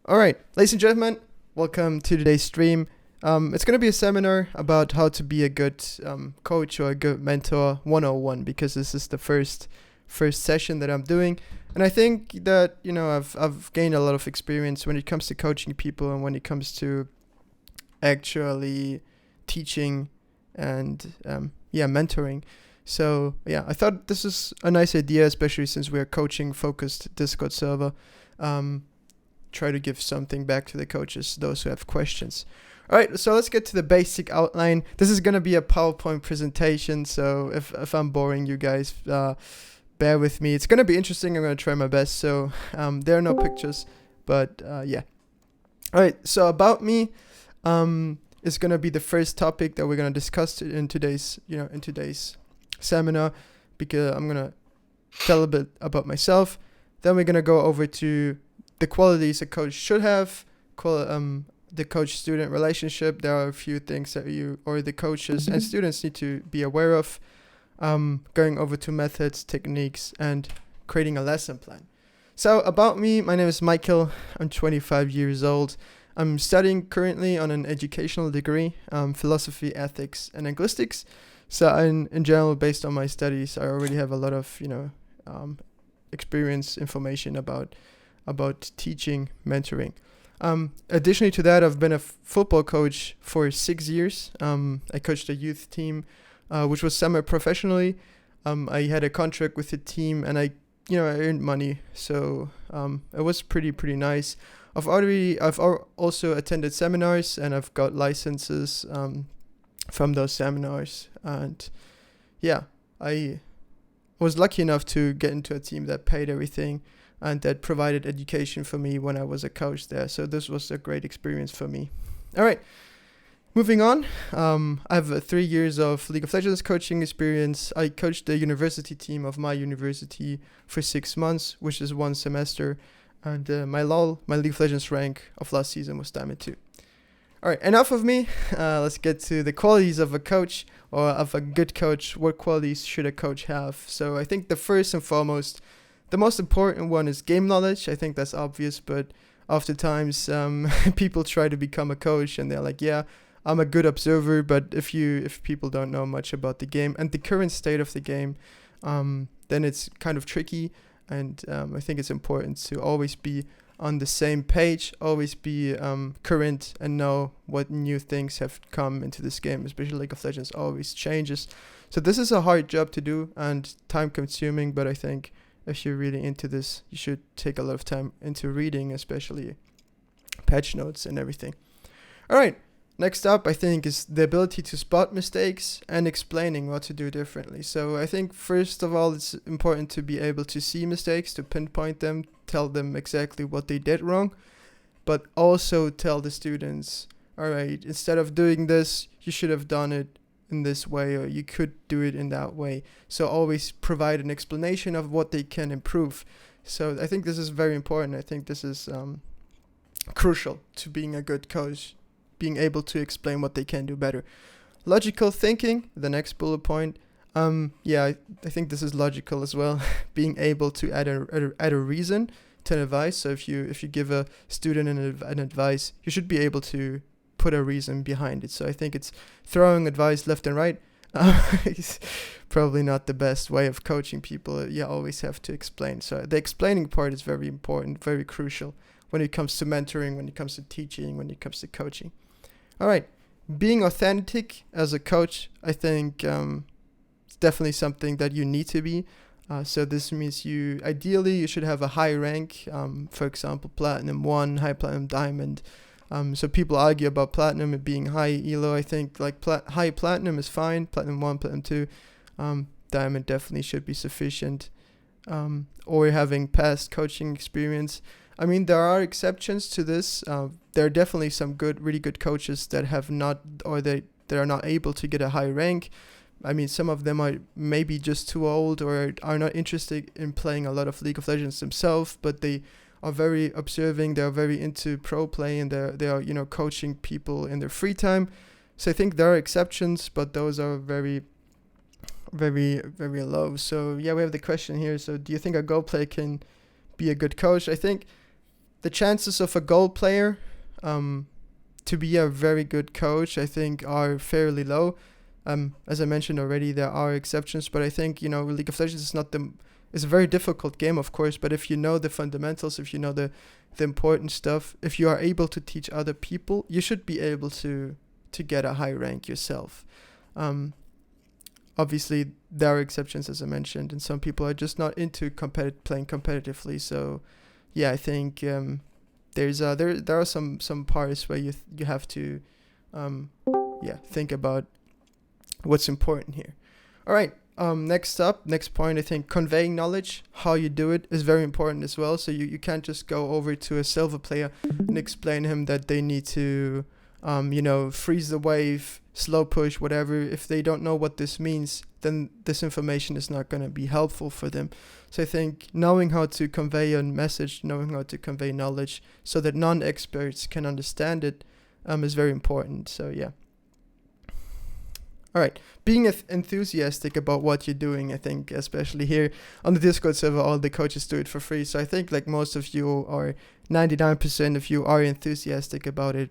All right, ladies and gentlemen, welcome to today's stream. It's going to be a seminar about how to be a good coach or a good mentor 101, because this is the first session that I'm doing. And I think that, I've gained a lot of experience when it comes to coaching people and when it comes to actually teaching and mentoring. So I thought this is a nice idea, especially since we're a coaching focused Discord server. Try to give something back to the coaches, those who have questions. All right, so let's get to the basic outline. This is going to be a PowerPoint presentation, so if I'm boring you guys, bear with me. It's going to be interesting. I'm going to try my best. So there are no pictures, but yeah. All right, so about me is going to be the first topic that we're going to discuss in today's seminar, because I'm going to tell a bit about myself. Then we're going to go over to the qualities a coach should have, the coach-student relationship. There are a few things that the coaches and students need to be aware of. Going over to methods, techniques, and creating a lesson plan. So about me, my name is Michael. I'm 25 years old. I'm studying currently on an educational degree, philosophy, ethics, and linguistics. So in general, based on my studies, I already have a lot of experience, information about teaching, mentoring. Additionally to that, I've been a football coach for 6 years. I coached a youth team, which was semi-professionally. I had a contract with the team, and I earned money, so it was pretty nice. I've also attended seminars, and I've got licenses from those seminars, and I was lucky enough to get into a team that paid everything and that provided education for me when I was a coach there. So this was a great experience for me. All right, moving on. I have 3 years of League of Legends coaching experience. I coached the university team of my university for 6 months, which is 1 semester. And my League of Legends rank of last season was Diamond 2. All right, enough of me. Let's get to the qualities of a coach, or of a good coach. What qualities should a coach have? So I think the first and foremost, the most important one is game knowledge. I think that's obvious, but oftentimes people try to become a coach and they're like, yeah, I'm a good observer. But if people don't know much about the game and the current state of the game, then it's kind of tricky. And I think it's important to always be on the same page, always be current and know what new things have come into this game, especially League of Legends always changes. So this is a hard job to do and time consuming, but I think if you're really into this, you should take a lot of time into reading, especially patch notes and everything. All right, next up, I think, is the ability to spot mistakes and explaining what to do differently. So I think, first of all, it's important to be able to see mistakes, to pinpoint them, tell them exactly what they did wrong, but also tell the students, all right, instead of doing this, you should have done it in this way, or you could do it in that way. So always provide an explanation of what they can improve. So I think this is very important. I think this is crucial to being a good coach, being able to explain what they can do better. Logical thinking, the next bullet point. I think this is logical as well. Being able to add a reason to an advice. So if you give a student an advice, you should be able to put a reason behind it. So I think it's throwing advice left and right. It's probably not the best way of coaching people. You always have to explain. So the explaining part is very important, very crucial when it comes to mentoring, when it comes to teaching, when it comes to coaching. All right, being authentic as a coach, I think it's definitely something that you need to be. So this means you should have a high rank, for example, Platinum 1, High Platinum Diamond. So people argue about Platinum and being high ELO. I think high Platinum is fine, Platinum 1, Platinum 2. Diamond definitely should be sufficient. Or having past coaching experience. I mean, there are exceptions to this. There are definitely some really good coaches that have not, or they are not able to get a high rank. I mean, some of them are maybe just too old or are not interested in playing a lot of League of Legends themselves, but they are very observing. They are very into pro play, and they are coaching people in their free time. So I think there are exceptions, but those are very, very, very low. So we have the question here. So do you think a Go player can be a good coach? I think the chances of a goal player to be a very good coach, I think, are fairly low. As I mentioned already, there are exceptions, but I think, League of Legends it's a very difficult game, of course, but if you know the fundamentals, if you know the important stuff, if you are able to teach other people, you should be able to get a high rank yourself. Obviously, there are exceptions, as I mentioned, and some people are just not into playing competitively. So, yeah, I think there are some parts where you have to think about what's important here. All right. Next point, I think conveying knowledge, how you do it, is very important as well. So you can't just go over to a silver player and explain to him that they need to, freeze the wave, slow push, whatever. If they don't know what this means, then this information is not going to be helpful for them. So I think knowing how to convey a message, knowing how to convey knowledge so that non-experts can understand it is very important. So yeah. All right, being enthusiastic about what you're doing, I think, especially here on the Discord server, all the coaches do it for free. So I think like most of you, or 99% of you, are enthusiastic about it.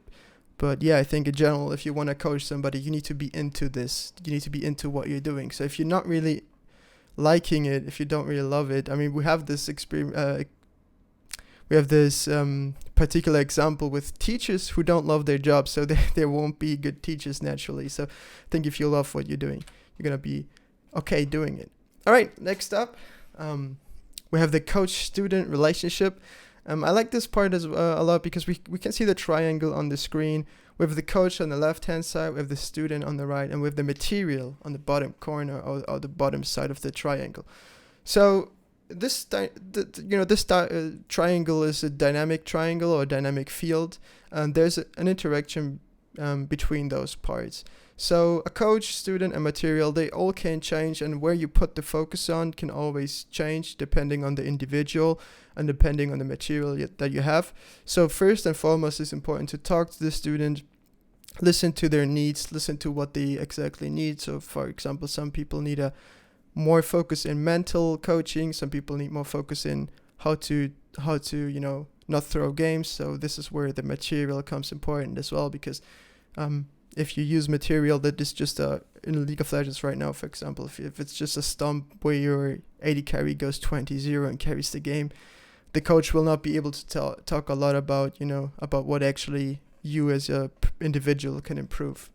But yeah, I think in general, if you want to coach somebody, you need to be into this. You need to be into what you're doing. So if you're not really liking it, if you don't really love it, I mean, we have this particular example with teachers who don't love their job, so they won't be good teachers naturally. So I think if you love what you're doing, you're going to be okay doing it. All right, next up, we have the coach-student relationship. I like this part a lot because we can see the triangle on the screen. We have the coach on the left-hand side, we have the student on the right, and we have the material on the bottom corner or the bottom side of the triangle. So this triangle is a dynamic triangle or dynamic field, and there's an interaction between those parts. So a coach, student, and material, they all can change, and where you put the focus on can always change depending on the individual and depending on the material that you have. So first and foremost, it's important to talk to the student, listen to their needs, listen to what they exactly need. So for example, some people need more focus in mental coaching. Some people need more focus in how to not throw games. So this is where the material comes important as well, because if you use material that is just in League of Legends right now, for example, if it's just a stump where your AD carry goes 20-0 and carries the game, the coach will not be able to talk a lot about about what actually you as a individual can improve.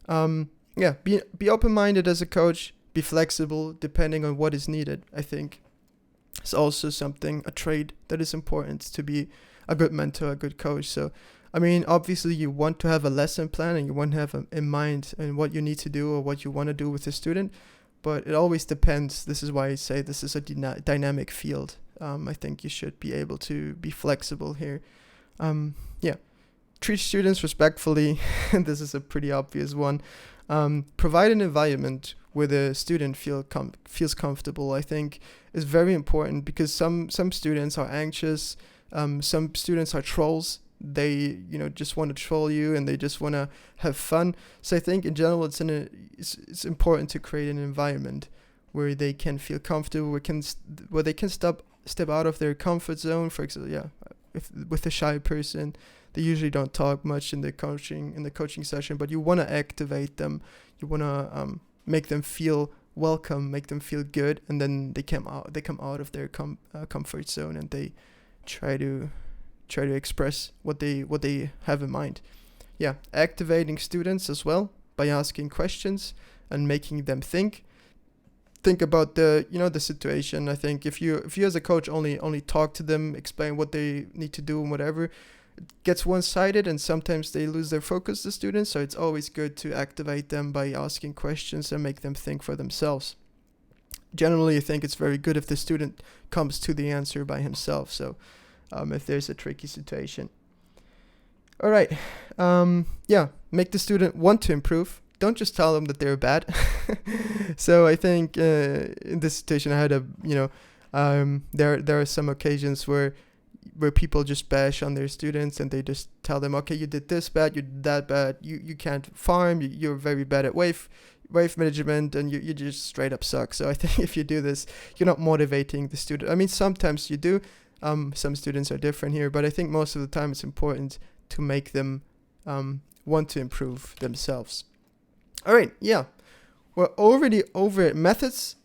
Be open-minded as a coach. Be flexible depending on what is needed. I think it's also a trait that is important to be a good mentor, a good coach. So, I mean, obviously you want to have a lesson plan and you want to have in mind and what you need to do or what you want to do with the student, but it always depends. This is why I say this is a dynamic field. I think you should be able to be flexible here. Treat students respectfully. This is a pretty obvious one. Provide an environment where the student feels comfortable, I think, is very important, because some students are anxious. Some students are trolls. They just want to troll you and they just want to have fun. So I think in general it's important to create an environment where they can feel comfortable, where they can step out of their comfort zone. For example, with a shy person, they usually don't talk much in the coaching session, but you want to activate them. You want to make them feel welcome, make them feel good, and then they come out of their comfort zone and they try to express what they have in mind. Activating students as well by asking questions and making them think about the situation. I think if you as a coach only talk to them, explain what they need to do and whatever, it gets one-sided and sometimes they lose their focus, the students. So it's always good to activate them by asking questions and make them think for themselves. Generally, I think it's very good if the student comes to the answer by himself. So if there's a tricky situation. All right. Make the student want to improve. Don't just tell them that they're bad. So I think in this situation, I had there are some occasions where people just bash on their students and they just tell them, okay, you did this bad, you did that bad, you can't farm, you're very bad at wave management, and you just straight up suck. So I think if you do this, you're not motivating the student. I mean, sometimes you do. Some students are different here, but I think most of the time it's important to make them want to improve themselves. All right, yeah. We're already over methods.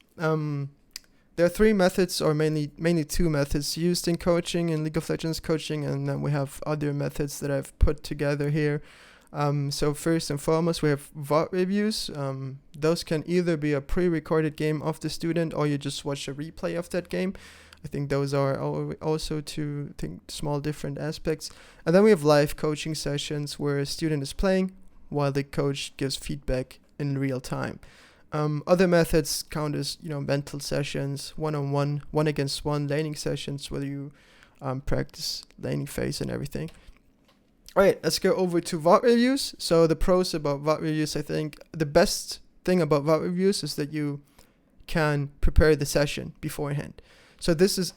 There are 3 methods, or mainly 2 methods used in coaching, in League of Legends coaching, and then we have other methods that I've put together here. So first and foremost, we have VOD reviews. Those can either be a pre-recorded game of the student, or you just watch a replay of that game. I think those are also 2 small different aspects. And then we have live coaching sessions where a student is playing while the coach gives feedback in real time. Other methods count as, mental sessions, one-on-one, 1-against-1 laning sessions, where you practice laning phase and everything. All right, let's go over to VOD reviews. So the pros about VOD reviews, I think the best thing about VOD reviews is that you can prepare the session beforehand. So this is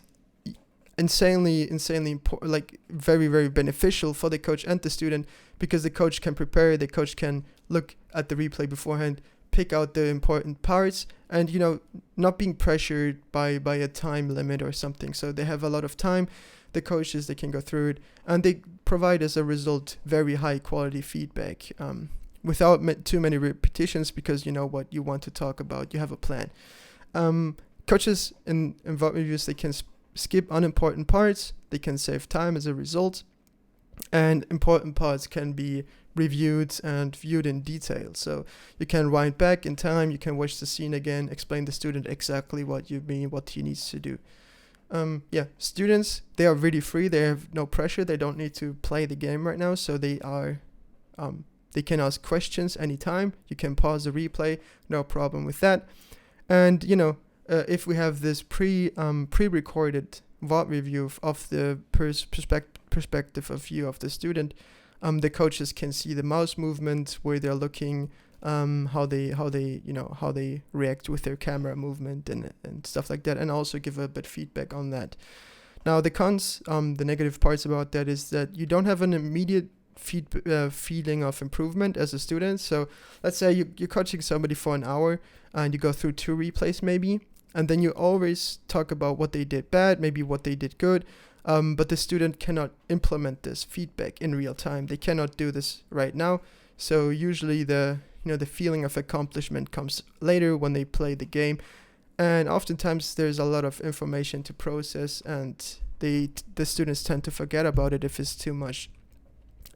insanely important, like very, very beneficial for the coach and the student, because the coach can prepare, the coach can look at the replay beforehand, pick out the important parts, and not being pressured by a time limit or something. So they have a lot of time, the coaches, they can go through it, and they provide as a result very high quality feedback without too many repetitions, because you know what you want to talk about, you have a plan. Coaches in VOD reviews, they can skip unimportant parts, they can save time as a result, and important parts can be reviewed and viewed in detail. So you can wind back in time, you can watch the scene again, explain the student exactly what you mean, what he needs to do. Students, they are really free, they have no pressure, they don't need to play the game right now, so they can ask questions anytime, you can pause the replay, no problem with that. And if we have this pre-recorded VOD review of the perspective of view of the student, the coaches can see the mouse movement, where they're looking, how they react with their camera movement and stuff like that, and also give a bit feedback on that. Now the cons, the negative parts about that is that you don't have an immediate feeling of improvement as a student. So let's say you're coaching somebody for an hour and you go through 2 replays maybe, and then you always talk about what they did bad, maybe what they did good, but the student cannot implement this feedback in real time. They cannot do this right now. So usually the feeling of accomplishment comes later when they play the game, and oftentimes there's a lot of information to process, and the students tend to forget about it if it's too much.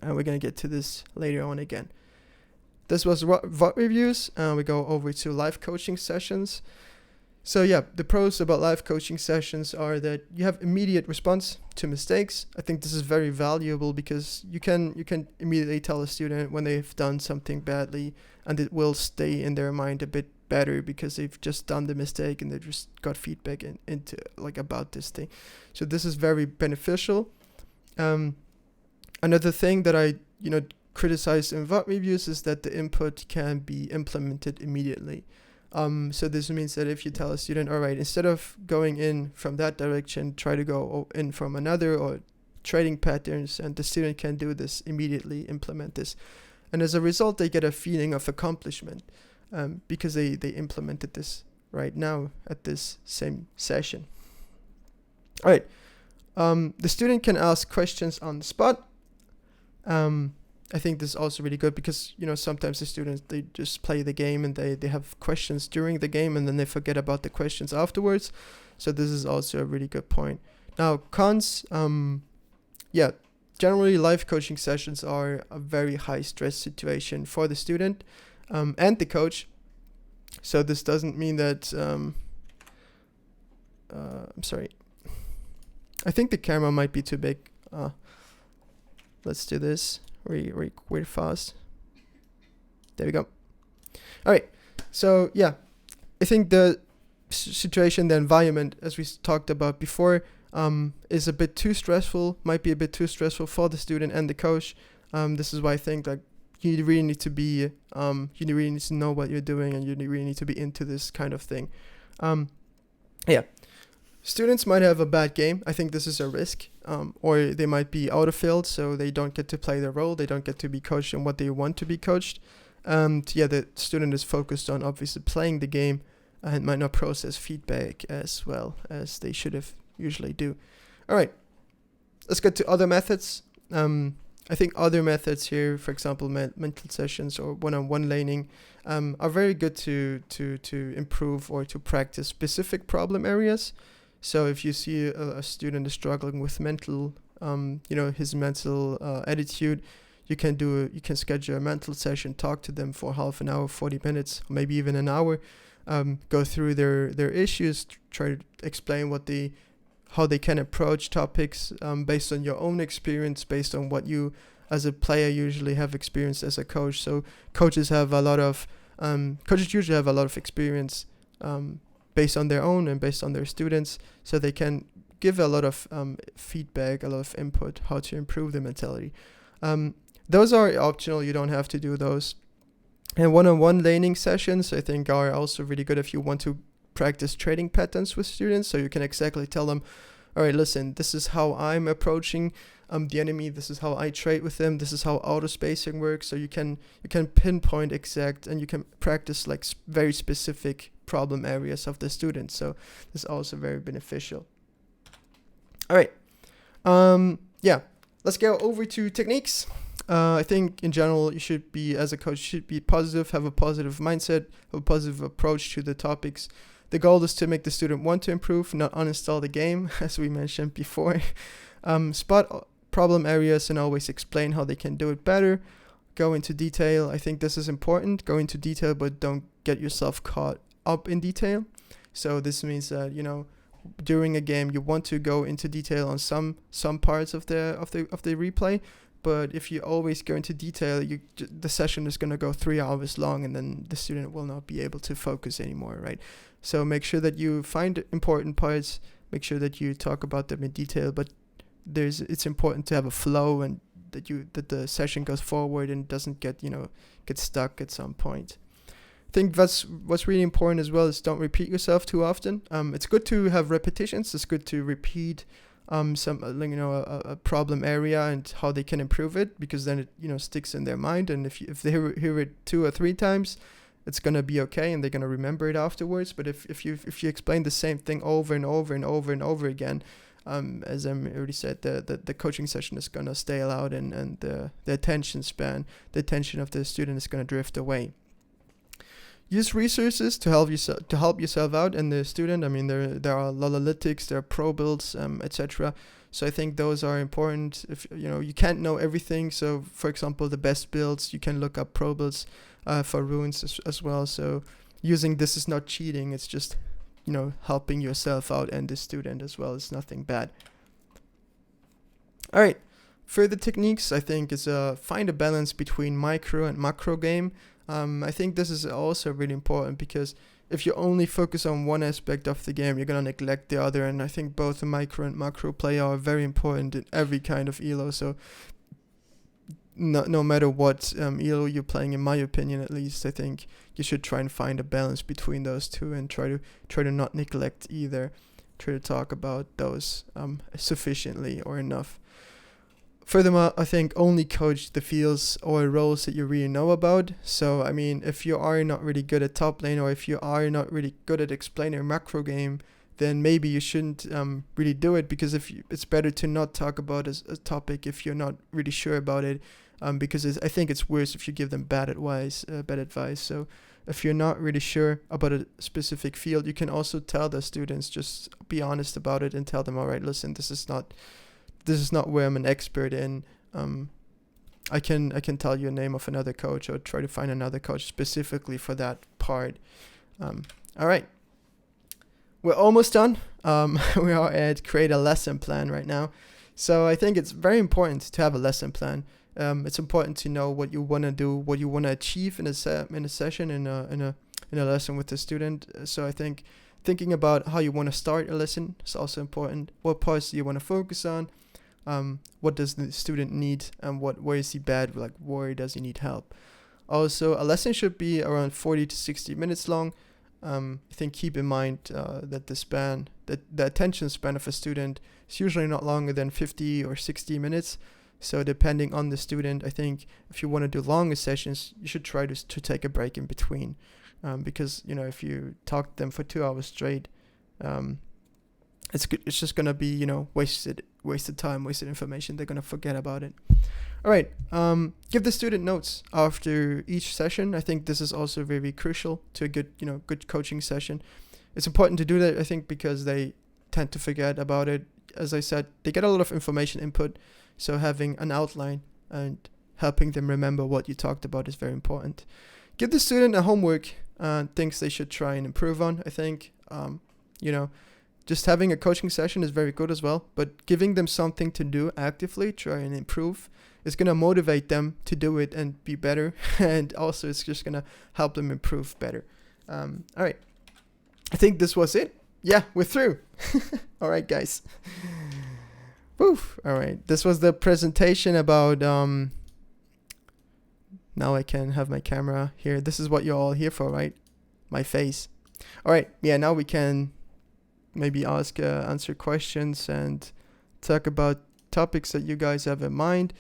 And we're going to get to this later on again. This was VOD reviews. We go over to live coaching sessions. So yeah, the pros about live coaching sessions are that you have immediate response to mistakes. I think this is very valuable because you can immediately tell a student when they've done something badly, and it will stay in their mind a bit better because they've just done the mistake and they just got feedback into about this thing. So this is very beneficial. Another thing that I criticize in VOD reviews is that the input can be implemented immediately. So this means that if you tell a student, all right, instead of going in from that direction, try to go in from another, or trading patterns, and the student can do this immediately, implement this. And as a result, they get a feeling of accomplishment because they implemented this right now at this same session. All right. The student can ask questions on the spot. I think this is also really good because, sometimes the students, they just play the game and they have questions during the game and then they forget about the questions afterwards. So this is also a really good point. Now, cons, generally live coaching sessions are a very high stress situation for the student and the coach. So this doesn't mean that, I'm sorry. I think the camera might be too big. Let's do this really fast. There we go. All right. So yeah, I think the situation, the environment, as we talked about before, is a bit too stressful. Might be a bit too stressful for the student and the coach. This is why I think you really need to be, you really need to know what you're doing, and you really need to be into this kind of thing. Students might have a bad game. I think this is a risk, or they might be out of field, so they don't get to play their role. They don't get to be coached in what they want to be coached. The student is focused on obviously playing the game and might not process feedback as well as they should have usually do. All right, let's get to other methods. I think other methods here, for example, mental sessions or one-on-one laning, are very good to improve or to practice specific problem areas. So if you see a student is struggling with mental, his mental attitude, you can schedule a mental session, talk to them for half an hour, 40 minutes, maybe even an hour, go through their issues, try to explain how they can approach topics based on your own experience, based on what you as a player usually have experienced as a coach. So coaches usually have a lot of experience based on their own and based on their students, so they can give a lot of feedback, a lot of input, how to improve the mentality. Those are optional, you don't have to do those. And one-on-one laning sessions, I think, are also really good if you want to practice trading patterns with students, so you can exactly tell them, all right, listen, this is how I'm approaching the enemy, this is how I trade with them, this is how auto spacing works. So you can pinpoint exact, and you can practice like very specific problem areas of the student. So this is also very beneficial. All right, let's go over to techniques. I think in general, you should be, as a coach, should be positive, have a positive mindset, have a positive approach to the topics. The goal is to make the student want to improve, not uninstall the game, as we mentioned before. Spot problem areas and always explain how they can do it better. Go into detail. I think this is important. Go into detail, but don't get yourself caught up in detail. So this means that, during a game, you want to go into detail on some parts of the replay. But if you always go into detail, the session is going to go 3 hours long, and then the student will not be able to focus anymore, right? So make sure that you find important parts, make sure that you talk about them in detail, but it's important to have a flow, and that the session goes forward and doesn't get stuck at some point. I think that's what's really important as well, is don't repeat yourself too often. It's good to have repetitions. It's good to repeat a problem area and how they can improve it, because then it sticks in their mind. And if they hear it 2 or 3 times, it's gonna be okay, and they're gonna remember it afterwards. But if you explain the same thing over and over and over and over again, as I already said, the coaching session is gonna stale out, and the attention span, the attention of the student is gonna drift away. Use resources to help yourself out and the student. I mean, there are analytics, there are pro builds, etc. So I think those are important. If you can't know everything, so for example, the best builds, you can look up pro builds for runes as well. So using this is not cheating. It's just helping yourself out and the student as well. It's nothing bad. All right. Further techniques, I think, is find a balance between micro and macro game. I think this is also really important, because if you only focus on one aspect of the game, you're going to neglect the other. And I think both the micro and macro play are very important in every kind of ELO. So no matter what ELO you're playing, in my opinion at least, I think you should try and find a balance between those two, and try to not neglect either. Try to talk about those sufficiently or enough. Furthermore, I think only coach the fields or roles that you really know about. So, I mean, if you are not really good at top lane, or if you are not really good at explaining a macro game, then maybe you shouldn't really do it, because it's better to not talk about a topic if you're not really sure about it, because I think it's worse if you give them bad advice. So if you're not really sure about a specific field, you can also tell the students, just be honest about it and tell them, all right, listen, this is not where I'm an expert in. I can tell you a name of another coach, or try to find another coach specifically for that part. All right, we're almost done. We are at create a lesson plan right now. So I think it's very important to have a lesson plan. It's important to know what you want to do, what you want to achieve in a session, in a lesson with the student. So I think thinking about how you want to start a lesson is also important. What parts do you want to focus on? What does the student need, and where is he bad? Like, where does he need help? Also, a lesson should be around 40 to 60 minutes long. I think keep in mind that the attention span of a student is usually not longer than 50 or 60 minutes. So depending on the student, I think if you want to do longer sessions, you should try to take a break in between, because if you talk to them for 2 hours straight, it's just gonna be, you know, wasted time, wasted information. They're gonna forget about it. All right. Give the student notes after each session. I think this is also very crucial to a good coaching session. It's important to do that, I think, because they tend to forget about it. As I said, they get a lot of information input, so having an outline and helping them remember what you talked about is very important. Give the student a homework, things they should try and improve on. I think, just having a coaching session is very good as well, but giving them something to do actively, try and improve, is going to motivate them to do it and be better. And also it's just going to help them improve better. All right. I think this was it. Yeah, we're through. All right, guys. Woof. All right. This was the presentation about, now I can have my camera here. This is what you're all here for, right? My face. All right. Yeah, now we can maybe answer questions and talk about topics that you guys have in mind.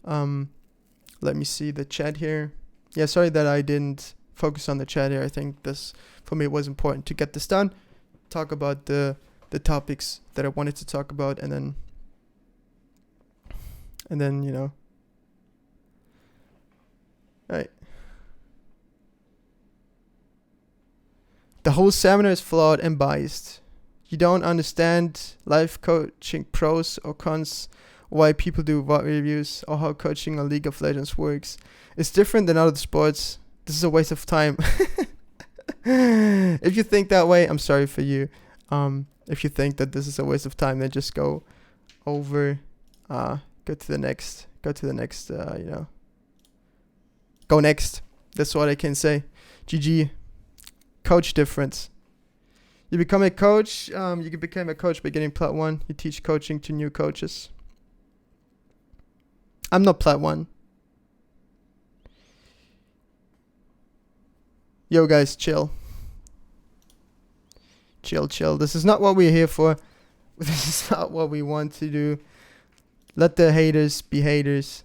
Let me see the chat here. Yeah, sorry that I didn't focus on the chat here. I think this, for me, it was important to get this done. Talk about the topics that I wanted to talk about, and then right. The whole seminar is flawed and biased. You don't understand life coaching pros or cons, why people do VOD reviews, or how coaching on League of Legends works. It's different than other sports. This is a waste of time. If you think that way, I'm sorry for you. If you think that this is a waste of time, then just go over, go to the next, go next. That's what I can say. GG. Coach difference. You become a coach, you can become a coach by getting Plat 1. You teach coaching to new coaches. I'm not Plat 1. Yo guys, chill. Chill. This is not what we're here for. This is not what we want to do. Let the haters be haters.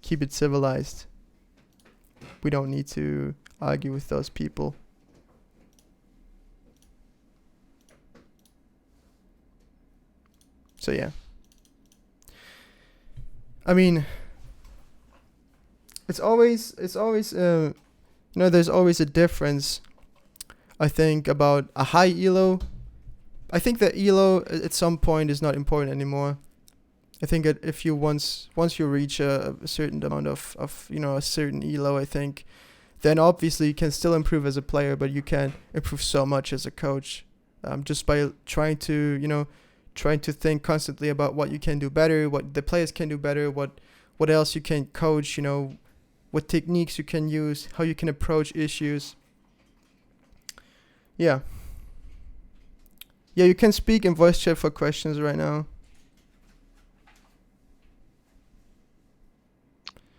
Keep it civilized. We don't need to argue with those people. So yeah. I mean, it's always there's always a difference, I think, about a high elo. I think that elo at some point is not important anymore. I think that if you once you reach a certain amount of a certain elo, I think, then obviously you can still improve as a player, but you can improve so much as a coach, just by trying to think constantly about what you can do better, what the players can do better, what else you can coach, what techniques you can use, how you can approach issues. Yeah, you can speak in voice chat for questions right now.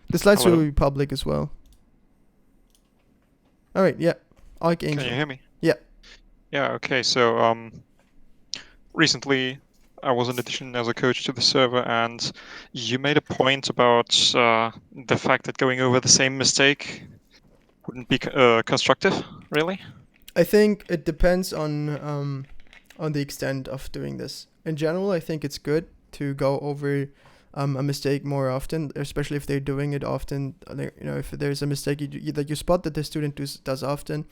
The slides will be public as well. All right, yeah. Archangel. Can you hear me? Yeah. Yeah, okay. So, recently I was in addition as a coach to the server, and you made a point about the fact that going over the same mistake wouldn't be constructive, really? I think it depends on the extent of doing this. In general, I think it's good to go over a mistake more often, especially if they're doing it often. If there's a mistake that you spot that the student does often,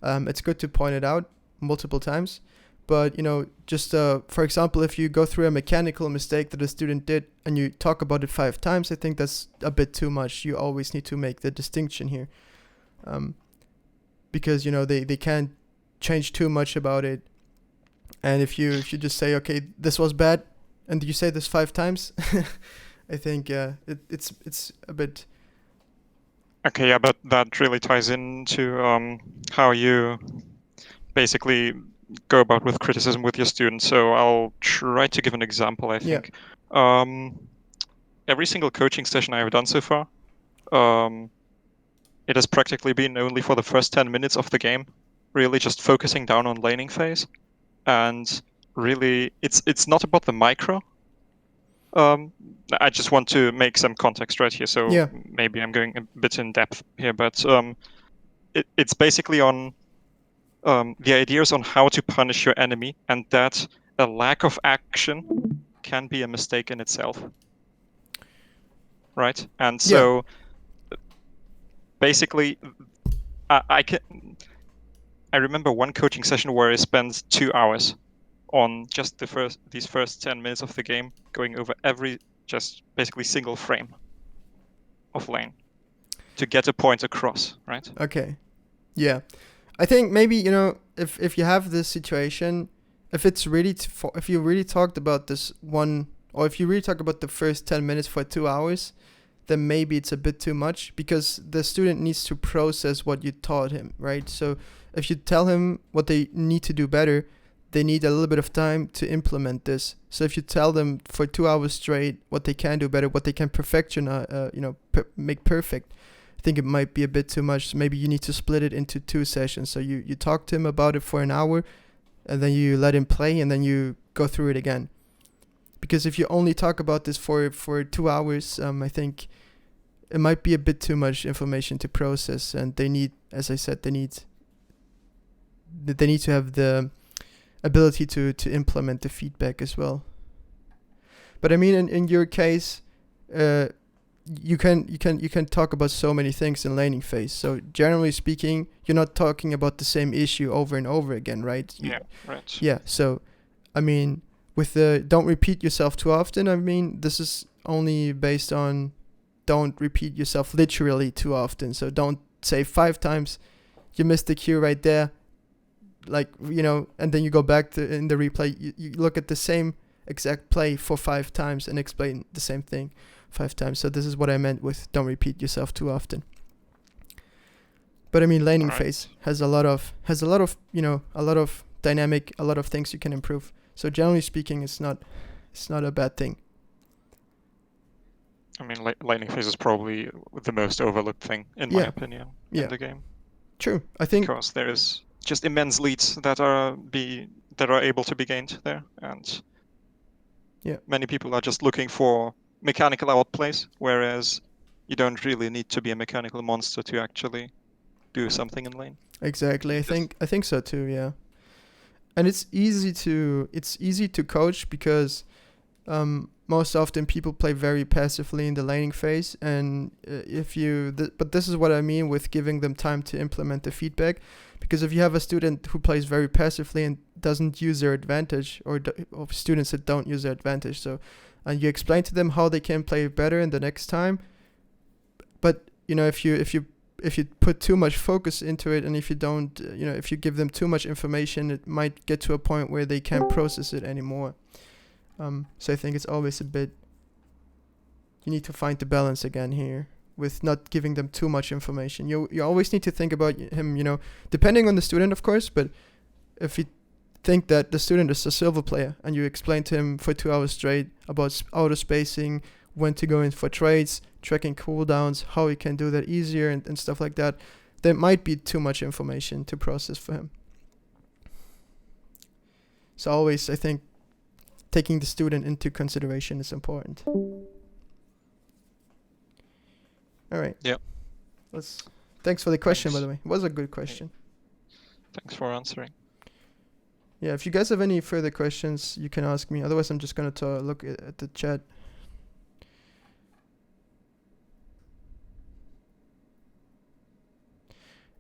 it's good to point it out multiple times. But just for example, if you go through a mechanical mistake that a student did and you talk about it 5 times, I think that's a bit too much. You always need to make the distinction here, because they can't change too much about it. And if you just say, okay, this was bad, and you say this 5 times, I think it's a bit. Okay, yeah, but that really ties into how you basically go about with criticism with your students. So I'll try to give an example, I think. Yeah. Every single coaching session I have done so far, it has practically been only for the first 10 minutes of the game, really just focusing down on laning phase. And really, it's not about the micro. I just want to make some context right here, so maybe I'm going a bit in depth here, but it's basically on the ideas on how to punish your enemy, and that a lack of action can be a mistake in itself, right? And so basically, I remember one coaching session where I spent 2 hours on just these first 10 minutes of the game, going over every just basically single frame of lane to get a point across, right? Okay. Yeah. I think maybe, if you have this situation, if it's really if you really talked about this one, or if you really talk about the first 10 minutes for 2 hours, then maybe it's a bit too much, because the student needs to process what you taught him, right? So if you tell him what they need to do better, they need a little bit of time to implement this. So if you tell them for 2 hours straight what they can do better, what they can make perfect, I think it might be a bit too much. So maybe you need to split it into 2 sessions. So you talk to him about it for an hour, and then you let him play, and then you go through it again. Because if you only talk about this for 2 hours, I think it might be a bit too much information to process, and they need, as I said, they need to have the ability to implement the feedback as well. But I mean, in your case, you can talk about so many things in laning phase. So generally speaking, you're not talking about the same issue over and over again, right? Yeah, right. Yeah. So, I mean, with the don't repeat yourself too often, I mean, this is only based on don't repeat yourself literally too often. So don't say 5 times you missed the cue right there, like, and then you go back to in the replay, you look at the same exact play for 5 times and explain the same thing 5 times. So this is what I meant with don't repeat yourself too often. But I mean, laning phase has a lot of dynamic, a lot of things you can improve. So generally speaking, it's not a bad thing. I mean, laning phase is probably the most overlooked thing, in my opinion, in the game. True, I think, because there is just immense leads that are able to be gained there, and many people are just looking for mechanical outplays, whereas you don't really need to be a mechanical monster to actually do something in lane. Exactly, I think so too. Yeah, and it's easy to coach, because most often people play very passively in the laning phase, and but this is what I mean with giving them time to implement the feedback, because if you have a student who plays very passively and doesn't use their advantage, or students that don't use their advantage, so and you explain to them how they can play better in the next time, but if you put too much focus into it, and if you don't, if you give them too much information, it might get to a point where they can't process it anymore. So I think it's always you need to find the balance again here with not giving them too much information. You always need to think about him, depending on the student, of course, but if you think that the student is a silver player and you explain to him for 2 hours straight about auto spacing, when to go in for trades, tracking cooldowns, how he can do that easier and stuff like that, there might be too much information to process for him. So always, I think, taking the student into consideration is important. All right. Yep. Thanks for the question, by the way. It was a good question. Thanks for answering. Yeah, if you guys have any further questions, you can ask me. Otherwise, I'm just going to look at the chat.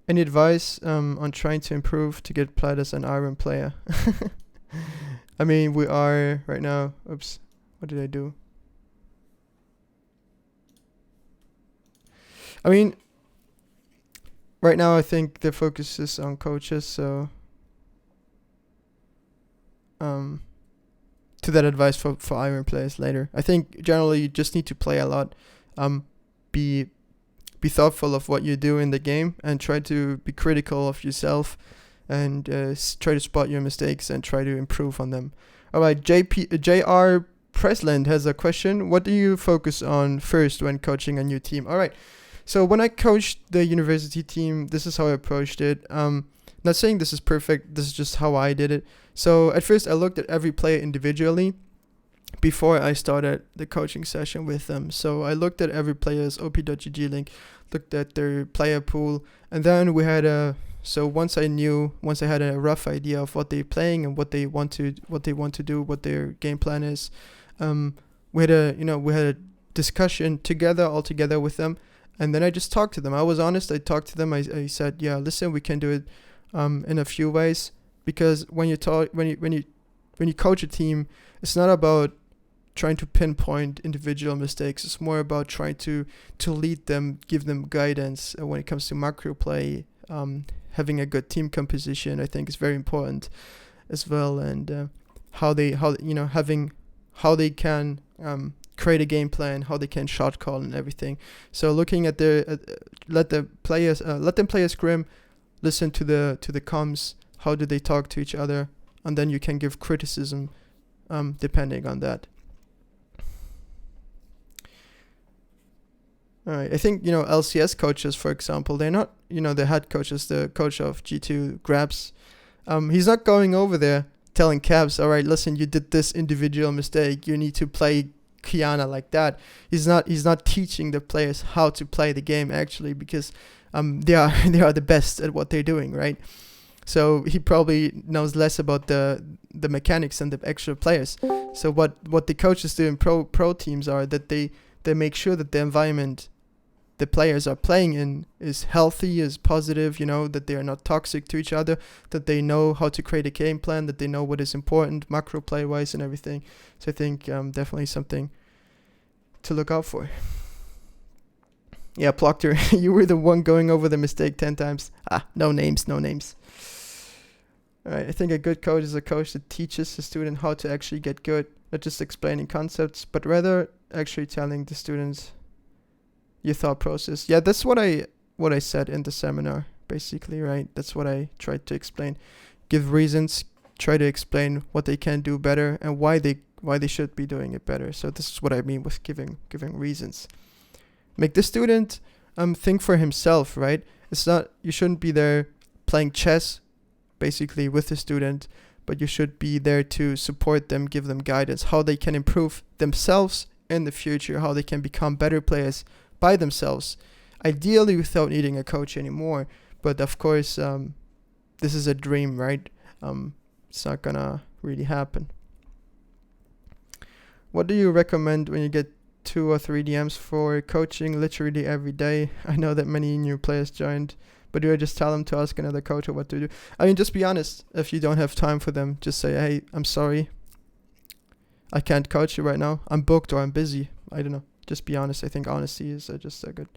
Any advice on trying to improve to get plat as an iron player? I mean, we are right now. Oops, what did I do? I mean, right now I think the focus is on coaches, so to that advice for iron players later. I think generally you just need to play a lot, be thoughtful of what you do in the game, and try to be critical of yourself, and try to spot your mistakes and try to improve on them. All right, JR Presland has a question. What do you focus on first when coaching a new team? All right, so when I coached the university team, this is how I approached it. Not saying this is perfect, this is just how I did it. So at first I looked at every player individually before I started the coaching session with them. So I looked at every player's op.gg link, looked at their player pool, and then we had a So once I had a rough idea of what they're playing and what they want to do, what their game plan is, we had a discussion all together with them, and then I just talked to them. I was honest. I talked to them. I said, yeah, listen, we can do it in a few ways, because when you coach a team, it's not about trying to pinpoint individual mistakes. It's more about trying to lead them, give them guidance when it comes to macro play. Having a good team composition, I think, is very important as well, and how they can create a game plan, how they can shot call and everything. So looking at let them play a scrim, listen to the comms, how do they talk to each other, and then you can give criticism depending on that. All right. I think, LCS coaches, for example, they're not, the head coaches, the coach of G2, Grabs. He's not going over there telling Cavs, all right, listen, you did this individual mistake. You need to play Kiana like that. He's not teaching the players how to play the game, actually, because they are the best at what they're doing, right? So he probably knows less about the mechanics and the actual players. So what the coaches do in pro teams are that they make sure that the environment the players are playing in is healthy, is positive, that they are not toxic to each other, that they know how to create a game plan, that they know what is important macro play wise and everything. So I think definitely something to look out for. Yeah, Proctor, you were the one going over the mistake 10 times. No names. All right, I think a good coach is a coach that teaches the student how to actually get good, not just explaining concepts, but rather actually telling the students your thought process. Yeah, that's what I said in the seminar, basically, right? That's what I tried to explain. Give reasons, try to explain what they can do better and why they should be doing it better. So this is what I mean with giving reasons. Make the student think for himself, right? It's not, you shouldn't be there playing chess basically with the student, but you should be there to support them, give them guidance, how they can improve themselves in the future, how they can become better players by themselves, ideally without needing a coach anymore. But of course, this is a dream, right? It's not gonna really happen. What do you recommend when you get 2 or 3 DMs for coaching literally every day? I know that many new players joined, but do I just tell them to ask another coach or what to do? I mean, just be honest. If you don't have time for them, just say, hey, I'm sorry, I can't coach you right now. I'm booked or I'm busy. I don't know. Just be honest. I think honesty is just a good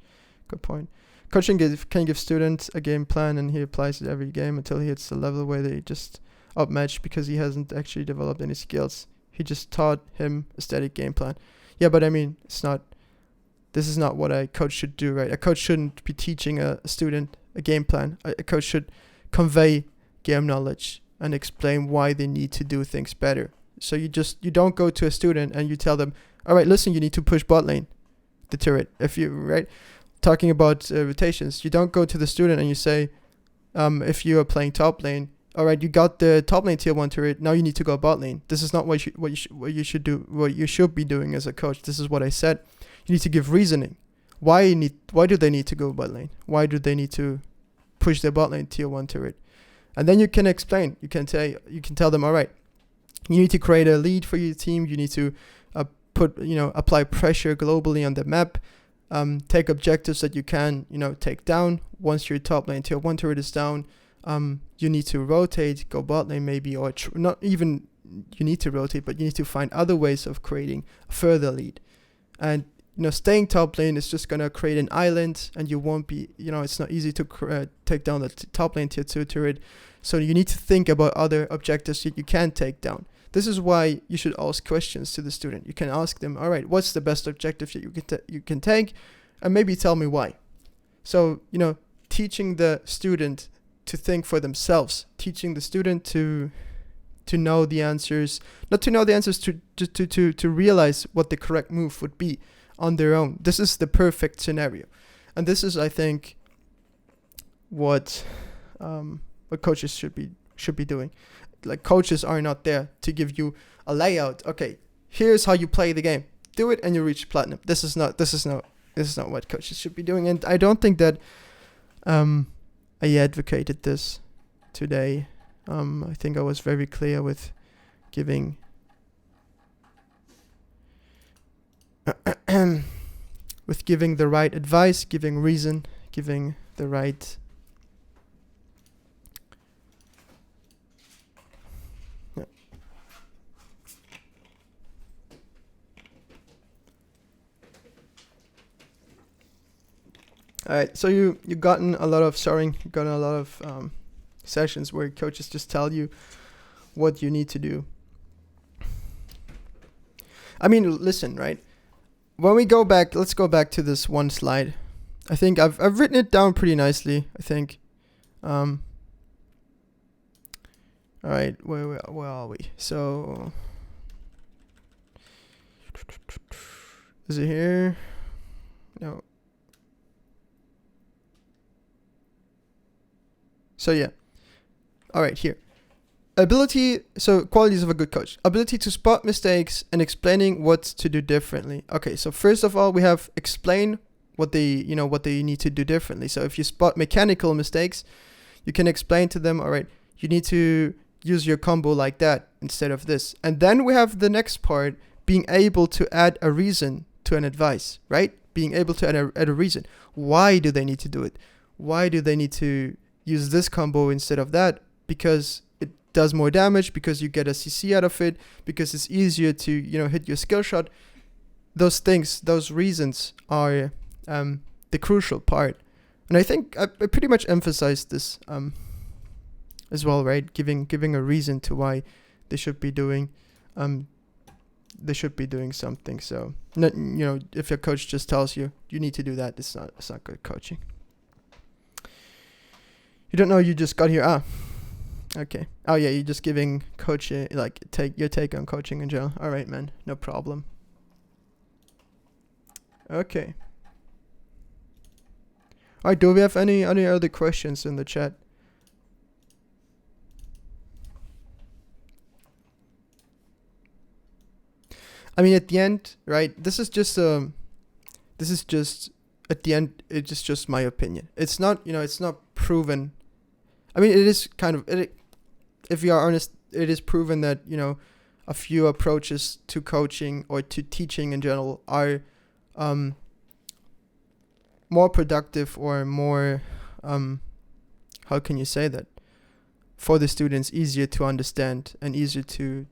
point. Coaching can give students a game plan, and he applies it every game until he hits a level where they just outmatch because he hasn't actually developed any skills. He just taught him a static game plan. Yeah, but I mean, this is not what a coach should do, right? A coach shouldn't be teaching a student a game plan. A coach should convey game knowledge and explain why they need to do things better. So you don't go to a student and you tell them, all right, listen, you need to push bot lane, the turret. Talking about rotations, you don't go to the student and you say, if you are playing top lane, all right, you got the top lane tier 1 turret, now you need to go bot lane. This is not what you should be doing as a coach. This is what I said. You need to give reasoning. Why do they need to go bot lane? Why do they need to push their bot lane tier 1 turret? And then you can explain. You can tell them, all right, you need to create a lead for your team. You need to apply pressure globally on the map. Take objectives that you can, take down. Once your top lane tier 1 turret is down, you need to rotate, go bot lane maybe, or not even you need to rotate, but you need to find other ways of creating a further lead. And staying top lane is just gonna create an island, and you won't be, it's not easy to take down the top lane tier 2 turret. So you need to think about other objectives that you can take down. This is why you should ask questions to the student. You can ask them, all right, what's the best objective that you can take, and maybe tell me why. So teaching the student to think for themselves, teaching the student to know the answers, not to know the answers, to realize what the correct move would be on their own. This is the perfect scenario, and this is, I think, what coaches should be doing. Like, coaches are not there to give you a layout. Okay, here's how you play the game. Do it and you reach platinum. This is not what coaches should be doing. And I don't think that I advocated this today. I think I was very clear with giving the right advice, giving reason, giving the right All right, so you gotten a lot of sessions where coaches just tell you what you need to do. I mean, listen, right? When we go back, let's go back to this one slide. I think I've written it down pretty nicely, I think. All right, where are we? So, is it here? No. So yeah. All right, here. Qualities of a good coach. Ability to spot mistakes and explaining what to do differently. Okay, so first of all, we have explain what they need to do differently. So if you spot mechanical mistakes, you can explain to them, all right, you need to use your combo like that instead of this. And then we have the next part, being able to add a reason to an advice, right? Being able to add a reason. Why do they need to do it? Why do they need to use this combo instead of that? Because it does more damage, because you get a CC out of it, because it's easier to hit your skill shot. Those things, those reasons are the crucial part. And I think I pretty much emphasized this as well, right? Giving a reason to why they should be doing something. So not, if your coach just tells you need to do that, it's not good coaching. You don't know, you just got here. Okay. Oh yeah, you're just giving coaching, your take on coaching in general. All right, man, no problem. Okay. All right, do we have any other questions in the chat? I mean, at the end, right? This is just at the end. It's just my opinion. It's not, it's not proven. I mean, it is kind of if you are honest, it is proven that a few approaches to coaching or to teaching in general are more productive or more how can you say that, for the students, easier to understand and easier to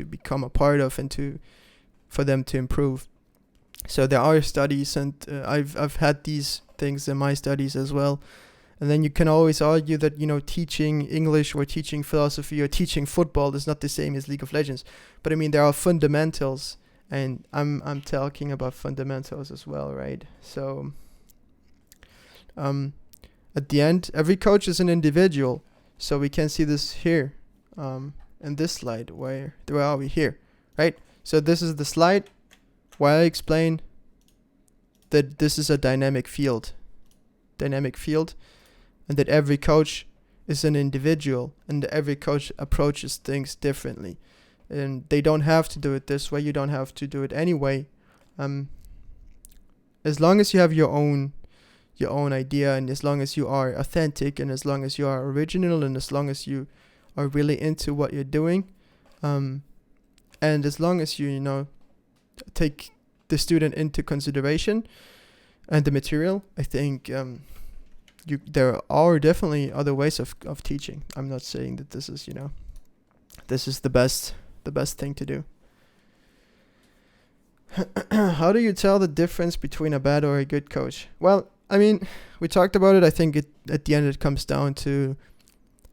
become a part of and for them to improve. So there are studies, and I've had these things in my studies as well. And then you can always argue that teaching English or teaching philosophy or teaching football is not the same as League of Legends. But I mean, there are fundamentals, and I'm talking about fundamentals as well, right? So at the end, every coach is an individual. So we can see this here in this slide. Where are we here, right? So this is the slide where I explain that this is a dynamic field, and that every coach is an individual, and that every coach approaches things differently, and they don't have to do it this way. You don't have to do it anyway. As long as you have your own idea, and as long as you are authentic, and as long as you are original, and as long as you are really into what you're doing, and as long as you take the student into consideration and the material, I think there are definitely other ways of teaching. I'm not saying that this is this is the best thing to do. How do you tell the difference between a bad or a good coach? Well, I mean, we talked about it. I think at the end it comes down to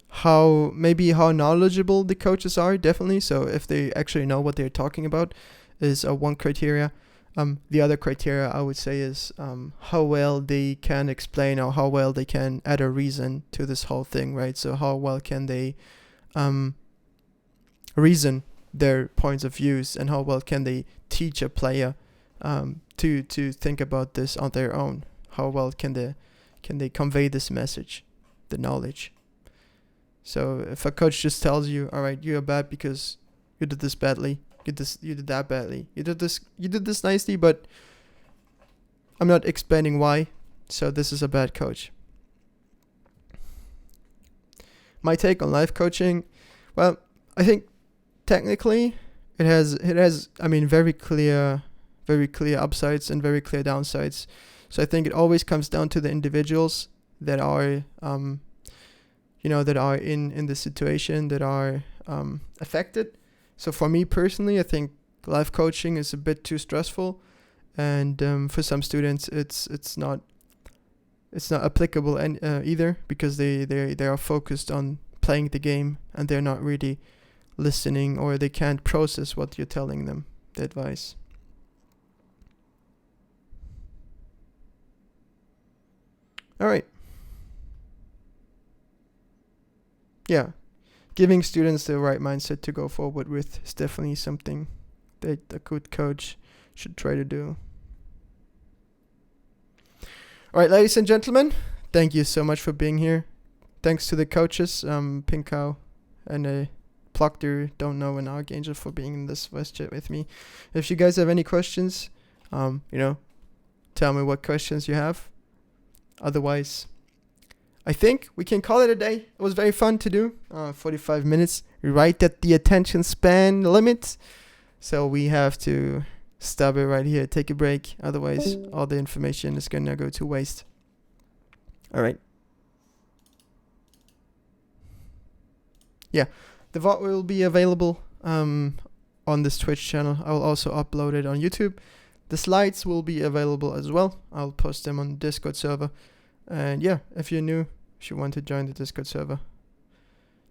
how knowledgeable the coaches are, definitely. So if they actually know what they're talking about is one criteria. The other criteria I would say is how well they can explain, or how well they can add a reason to this whole thing, right? So how well can they reason their points of views, and how well can they teach a player to think about this on their own? How well can they convey this message, the knowledge? So if a coach just tells you, all right, you're bad because you did this badly, you did that badly, you did this nicely, but I'm not explaining why, so this is a bad coach. my take on life coaching, well, I think technically it has I mean very clear upsides and very clear downsides. So I think it always comes down to the individuals that are that are in the situation, that are affected. So for me personally, I think life coaching is a bit too stressful, and for some students it's not applicable either, because they are focused on playing the game and they're not really listening, or they can't process what you're telling them, the advice. All right. Yeah, giving students the right mindset to go forward with is definitely something that a good coach should try to do. All right, ladies and gentlemen, thank you so much for being here. Thanks to the coaches, Pinkau and Plokter, Don't Know, and Archangel for being in this voice chat with me. If you guys have any questions, tell me what questions you have. Otherwise, I think we can call it a day. It was very fun to do. 45 minutes, right at the attention span limit. So we have to stop it right here, take a break. Otherwise, all the information is going to go to waste. All right. Yeah, the VOD will be available on this Twitch channel. I will also upload it on YouTube. The slides will be available as well. I'll post them on the Discord server. And yeah, if you're new, if you want to join the Discord server.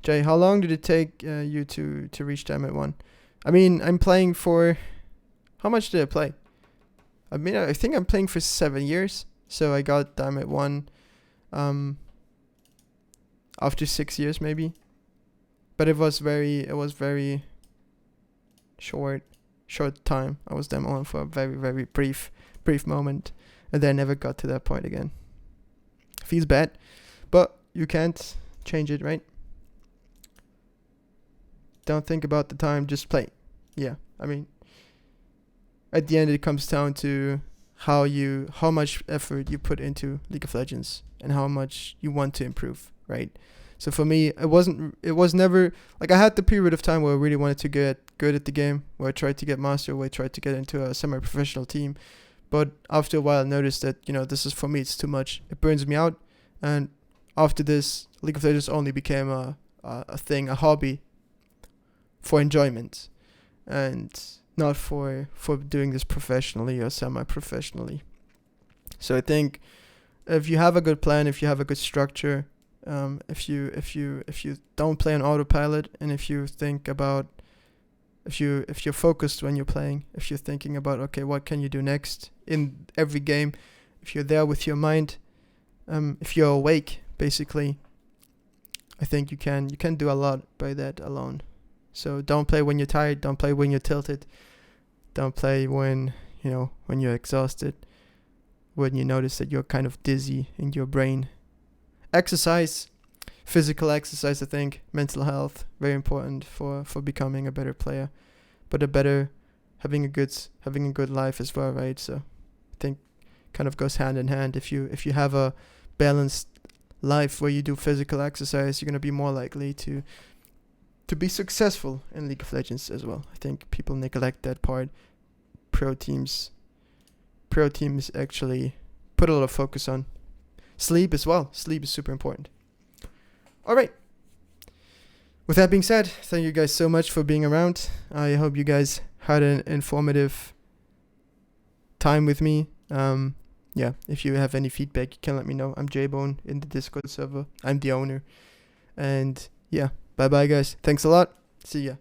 Jay, how long did it take you to reach Jayb0ne? I mean, I'm playing for... How much did I play? I mean, I think I'm playing for 7 years. So I got Jayb0ne after 6 years maybe. But it was very short time. I was Jayb0ne for a very, very brief moment. And then I never got to that point again. Feels bad, but you can't change it, right? Don't think about the time, just play. Yeah, I mean, at the end it comes down to how much effort you put into League of Legends and how much you want to improve, right? So for me, it was never, like, I had the period of time where I really wanted to get good at the game, where I tried to get master, where I tried to get into a semi-professional team. But after a while, I noticed that, this is, for me, it's too much. It burns me out. And after this, League of Legends only became a thing, a hobby for enjoyment. And not for doing this professionally or semi-professionally. So I think if you have a good plan, if you have a good structure, if you don't play on autopilot, and if you think about, if you're focused when you're playing, if you're thinking about, okay, what can you do next in every game, if you're there with your mind, if you're awake, basically, I think you can do a lot by that alone. So don't play when you're tired, don't play when you're tilted, don't play when you're exhausted, when you notice that you're kind of dizzy in your brain. Exercise, physical exercise, I think, mental health, very important for becoming a better player, but having a good life as well, right? So I think kind of goes hand in hand. If you have a balanced life where you do physical exercise, you're going to be more likely to be successful in League of Legends as well. I think people neglect that part. Pro teams actually put a lot of focus on sleep as well. Sleep is super important. All right. With that being said, thank you guys so much for being around. I hope you guys had an informative time with me. Yeah, if you have any feedback, you can let me know. I'm Jayb0ne in the Discord server. I'm the owner. And yeah, bye-bye, guys. Thanks a lot. See ya.